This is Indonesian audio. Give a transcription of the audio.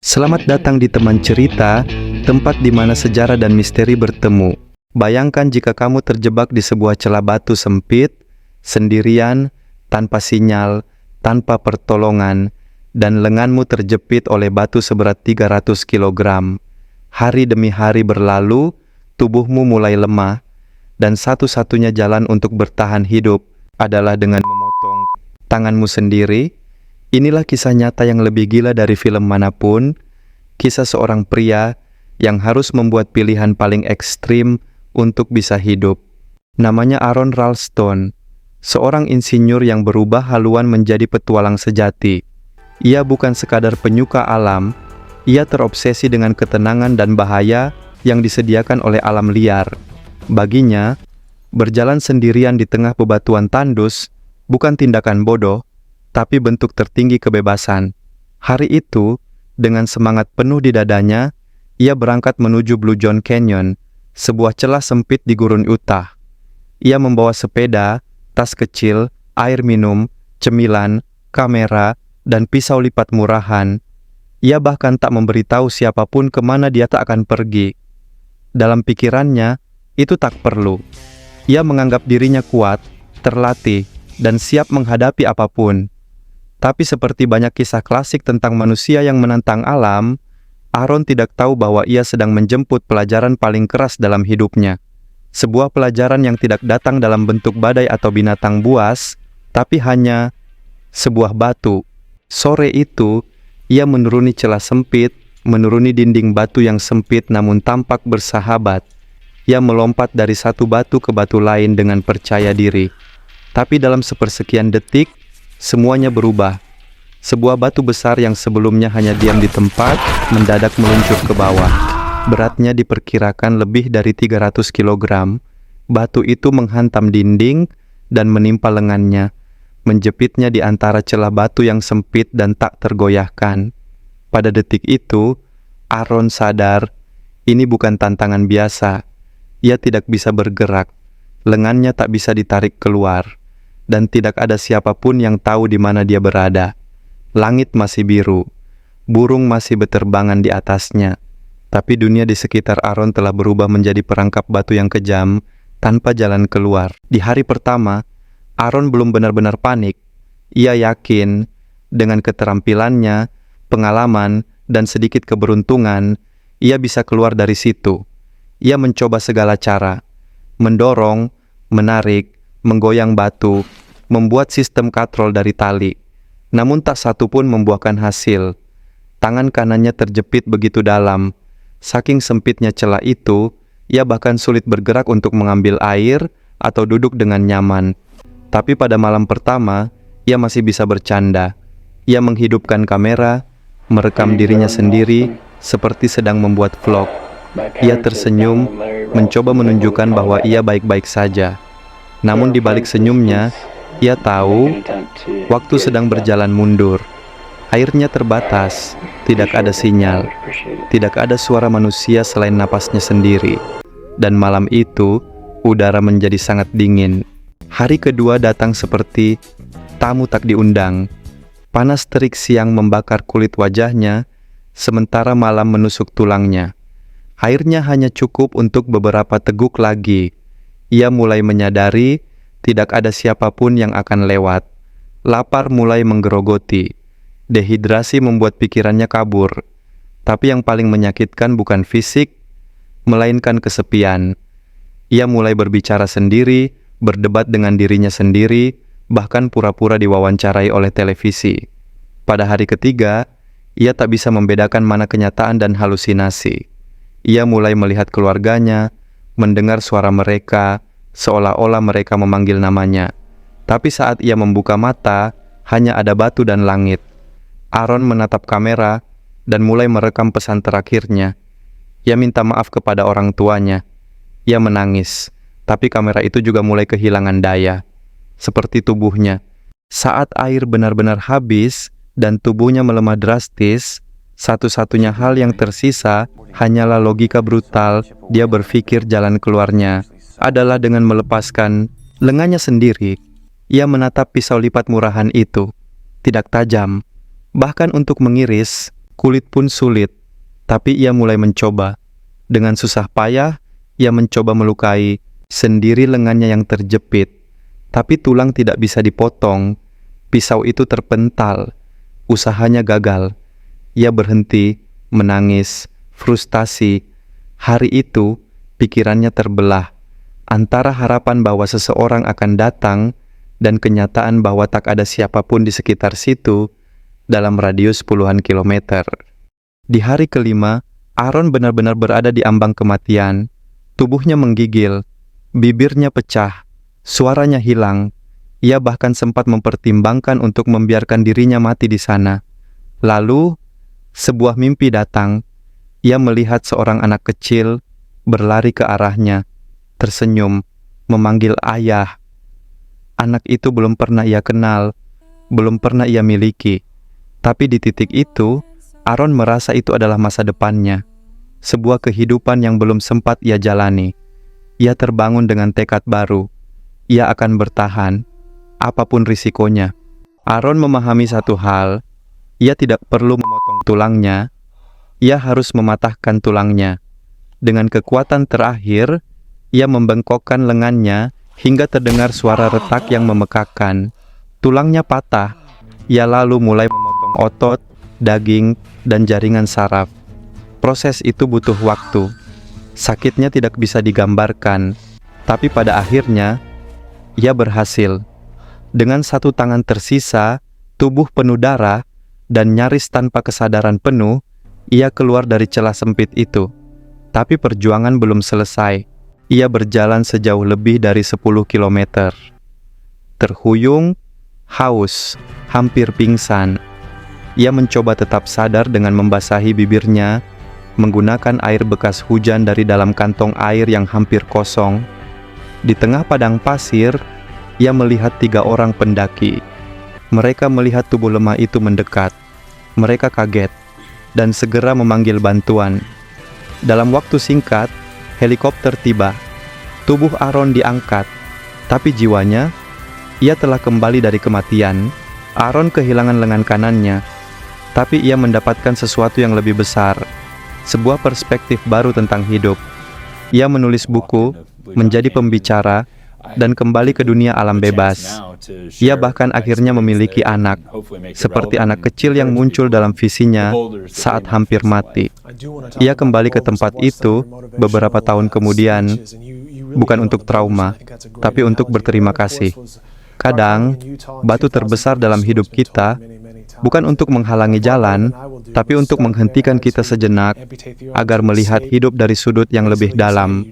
Selamat datang di teman cerita, tempat di mana sejarah dan misteri bertemu. Bayangkan jika kamu terjebak di sebuah celah batu sempit, sendirian, tanpa sinyal, tanpa pertolongan, dan lenganmu terjepit oleh batu seberat 300 kilogram. Hari demi hari berlalu, tubuhmu mulai lemah, dan satu-satunya jalan untuk bertahan hidup adalah dengan memotong tanganmu sendiri. Inilah kisah nyata yang lebih gila dari film manapun, kisah seorang pria yang harus membuat pilihan paling ekstrim untuk bisa hidup. Namanya Aron Ralston, seorang insinyur yang berubah haluan menjadi petualang sejati. Ia bukan sekadar penyuka alam, ia terobsesi dengan ketenangan dan bahaya yang disediakan oleh alam liar. Baginya, berjalan sendirian di tengah bebatuan tandus bukan tindakan bodoh, tapi bentuk tertinggi kebebasan. Hari itu, dengan semangat penuh di dadanya, ia berangkat menuju Blue John Canyon, sebuah celah sempit di gurun Utah. Ia membawa sepeda, tas kecil, air minum, cemilan, kamera, dan pisau lipat murahan. Ia bahkan tak memberitahu siapapun kemana dia tak akan pergi. Dalam pikirannya, itu tak perlu. Ia menganggap dirinya kuat, terlatih, dan siap menghadapi apapun. Tapi seperti banyak kisah klasik tentang manusia yang menantang alam, Aron tidak tahu bahwa ia sedang menjemput pelajaran paling keras dalam hidupnya. Sebuah pelajaran yang tidak datang dalam bentuk badai atau binatang buas, tapi hanya sebuah batu. Sore itu, ia menuruni celah sempit, menuruni dinding batu yang sempit namun tampak bersahabat. Ia melompat dari satu batu ke batu lain dengan percaya diri. Tapi dalam sepersekian detik, semuanya berubah. Sebuah batu besar yang sebelumnya hanya diam di tempat, mendadak meluncur ke bawah. Beratnya diperkirakan lebih dari 300 kilogram. Batu itu menghantam dinding dan menimpa lengannya, menjepitnya di antara celah batu yang sempit dan tak tergoyahkan. Pada detik itu, Aron sadar, ini bukan tantangan biasa. Ia tidak bisa bergerak, lengannya tak bisa ditarik keluar, dan tidak ada siapapun yang tahu di mana dia berada. Langit masih biru, burung masih beterbangan di atasnya, tapi dunia di sekitar Aron telah berubah menjadi perangkap batu yang kejam, tanpa jalan keluar. Di hari pertama, Aron belum benar-benar panik. Ia yakin, dengan keterampilannya, pengalaman, dan sedikit keberuntungan, ia bisa keluar dari situ. Ia mencoba segala cara, mendorong, menarik, menggoyang batu, membuat sistem katrol dari tali. Namun tak satu pun membuahkan hasil. Tangan kanannya terjepit begitu dalam. Saking sempitnya celah itu, ia bahkan sulit bergerak untuk mengambil air atau duduk dengan nyaman. Tapi pada malam pertama, ia masih bisa bercanda. Ia menghidupkan kamera, merekam dirinya sendiri, seperti sedang membuat vlog. Ia tersenyum, mencoba menunjukkan bahwa ia baik-baik saja. Namun di balik senyumnya, ia tahu waktu sedang berjalan mundur. Airnya terbatas, tidak ada sinyal, tidak ada suara manusia selain napasnya sendiri. Dan malam itu, udara menjadi sangat dingin. Hari kedua datang seperti tamu tak diundang. Panas terik siang membakar kulit wajahnya, sementara malam menusuk tulangnya. Airnya hanya cukup untuk beberapa teguk lagi. Ia mulai menyadari tidak ada siapapun yang akan lewat. Lapar mulai menggerogoti. Dehidrasi membuat pikirannya kabur. Tapi yang paling menyakitkan bukan fisik, melainkan kesepian. Ia mulai berbicara sendiri, berdebat dengan dirinya sendiri, bahkan pura-pura diwawancarai oleh televisi. Pada hari ketiga, ia tak bisa membedakan mana kenyataan dan halusinasi. Ia mulai melihat keluarganya, mendengar suara mereka, seolah-olah mereka memanggil namanya. Tapi saat ia membuka mata, hanya ada batu dan langit. Aron menatap kamera dan mulai merekam pesan terakhirnya. Ia minta maaf kepada orang tuanya. Ia menangis, tapi kamera itu juga mulai kehilangan daya. Seperti tubuhnya. Saat air benar-benar habis dan tubuhnya melemah drastis, satu-satunya hal yang tersisa hanyalah logika brutal. Dia berpikir jalan keluarnya adalah dengan melepaskan lengannya sendiri. Ia menatap pisau lipat murahan itu. Tidak tajam. Bahkan untuk mengiris, Kulit pun sulit, tapi ia mulai mencoba. Dengan susah payah, ia mencoba melukai sendiri lengannya yang terjepit. Tapi tulang tidak bisa dipotong. Pisau itu terpental. Usahanya gagal. Ia berhenti, menangis, frustasi. Hari itu, pikirannya terbelah antara harapan bahwa seseorang akan datang dan kenyataan bahwa tak ada siapapun di sekitar situ dalam radius puluhan kilometer. Di hari kelima, Aaron benar-benar berada di ambang kematian. Tubuhnya menggigil, bibirnya pecah, suaranya hilang. Ia bahkan sempat mempertimbangkan untuk membiarkan dirinya mati di sana. Lalu, sebuah mimpi datang. Ia melihat seorang anak kecil berlari ke arahnya, tersenyum, memanggil ayah. Anak itu belum pernah ia kenal, belum pernah ia miliki. Tapi di titik itu, Aaron merasa itu adalah masa depannya. Sebuah kehidupan yang belum sempat ia jalani. Ia terbangun dengan tekad baru. Ia akan bertahan, apapun risikonya. Aaron memahami satu hal, ia tidak perlu memotong tulangnya, ia harus mematahkan tulangnya. Dengan kekuatan terakhir, ia membengkokkan lengannya hingga terdengar suara retak yang memekakkan. Tulangnya patah. Ia lalu mulai memotong otot, daging, dan jaringan saraf. Proses itu butuh waktu. Sakitnya tidak bisa digambarkan, tapi pada akhirnya, ia berhasil. Dengan satu tangan tersisa, tubuh penuh darah, dan nyaris tanpa kesadaran penuh, ia keluar dari celah sempit itu. Tapi perjuangan belum selesai. Ia berjalan sejauh lebih dari 10 kilometer. Terhuyung, haus, hampir pingsan. Ia mencoba tetap sadar dengan membasahi bibirnya, menggunakan air bekas hujan dari dalam kantong air yang hampir kosong. Di tengah padang pasir, ia melihat 3 orang pendaki. Mereka melihat tubuh lemah itu mendekat. Mereka kaget dan segera memanggil bantuan. Dalam waktu singkat, helikopter tiba. Tubuh Aaron diangkat, tapi jiwanya, ia telah kembali dari kematian. Aaron kehilangan lengan kanannya, tapi ia mendapatkan sesuatu yang lebih besar, sebuah perspektif baru tentang hidup. Ia menulis buku, menjadi pembicara, dan kembali ke dunia alam bebas. Ia bahkan akhirnya memiliki anak, seperti anak kecil yang muncul dalam visinya saat hampir mati. Ia kembali ke tempat itu beberapa tahun kemudian, bukan untuk trauma, tapi untuk berterima kasih. Kadang, batu terbesar dalam hidup kita bukan untuk menghalangi jalan, tapi untuk menghentikan kita sejenak agar melihat hidup dari sudut yang lebih dalam.